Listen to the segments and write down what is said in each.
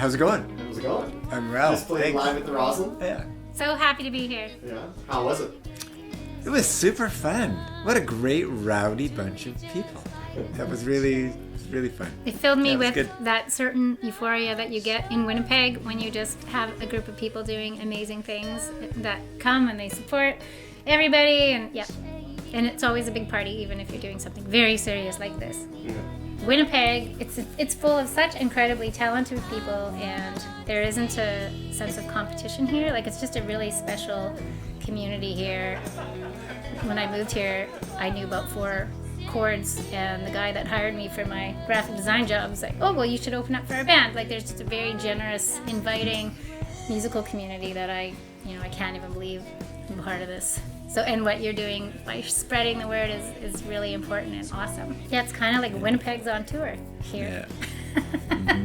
How's it going? How's it going? I'm well. Just playing live at the Roslyn? Yeah. So happy to be here. Yeah. How was it? It was super fun. What a great rowdy bunch of people. That was really fun. It filled me Yeah, it was with good. that certain euphoria that you get in Winnipeg when you just have a group of people doing amazing things that come and they support everybody, and yeah. And it's always a big party, even if you're doing something very serious like this. Yeah. Winnipeg, it's full of such incredibly talented people, and there isn't a sense of competition here. Like, it's just a really special community here. When I moved here, I knew about 4 chords, and the guy that hired me for my graphic design job was like, oh, well, you should open up for a band. Like, there's just a very generous, inviting musical community that I can't even believe I'm part of this. So, and what you're doing by spreading the word is really important and awesome. Yeah, it's kind of like Winnipeg's on tour here. Yeah.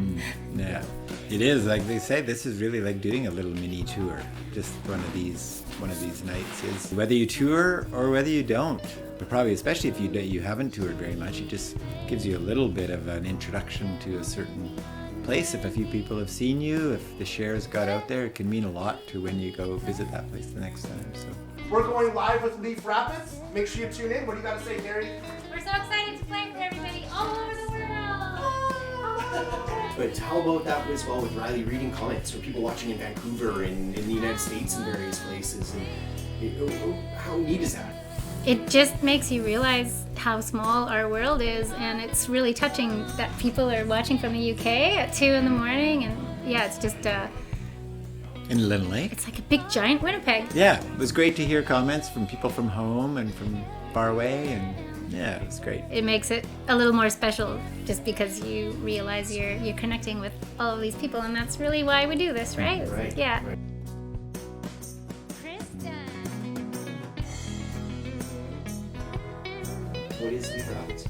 Yeah. It is, like they say, this is really like doing a little mini tour. Just one of these nights is whether you tour or whether you don't. But probably, especially if you haven't toured very much, it just gives you a little bit of an introduction to a certain place. If a few people have seen you, if the shares got out there, it can mean a lot to when you go visit that place the next time. So. We're going live with Leaf Rapids. Make sure you tune in. What do you got to say, Gary? We're so excited to play for everybody all over the world. But how about that as well with Riley reading comments from people watching in Vancouver and in the United States and various places? And how neat is that? It just makes you realize how small our world is, and it's really touching that people are watching from the UK at 2 in the morning, and yeah, it's just In Lynn Lake? it's like a big giant Winnipeg. Yeah, it was great to hear comments from people from home and from far away, and yeah, it was great. It makes it a little more special just because you realize you're connecting with all of these people, and that's really why we do this, right? Right. Yeah. Right. What is Leaf Rapids?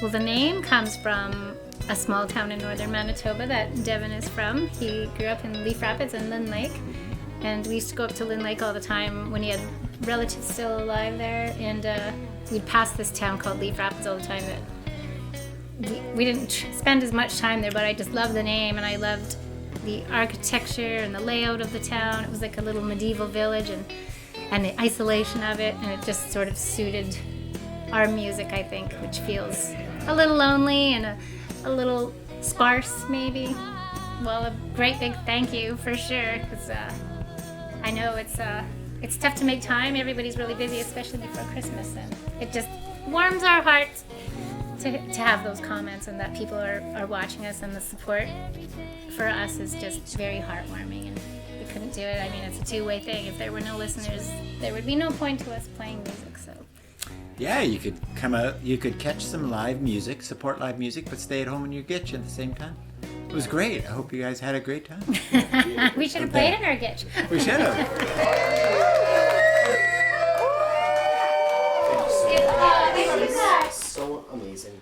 Well, the name comes from a small town in northern Manitoba that Devin is from. He grew up in Leaf Rapids and Lynn Lake, and we used to go up to Lynn Lake all the time when he had relatives still alive there, and we'd pass this town called Leaf Rapids all the time. That we didn't spend as much time there, but I just loved the name, and I loved the architecture and the layout of the town. It was like a little medieval village, and the isolation of it, and it just sort of suited our music, I think, which feels a little lonely and a little sparse, maybe. Well, a great big thank you for sure, because I know it's tough to make time. Everybody's really busy, especially before Christmas, and it just warms our hearts to have those comments and that people are watching us, and the support for us is just very heartwarming, and we couldn't do it. I mean, it's a two-way thing. If there were no listeners, there would be no point to us playing music, so. Yeah, you could come out, you could catch some live music, support live music, but stay at home in your gitch at the same time. It was great. I hope you guys had a great time. We should have played in our gitch. We should have. So amazing.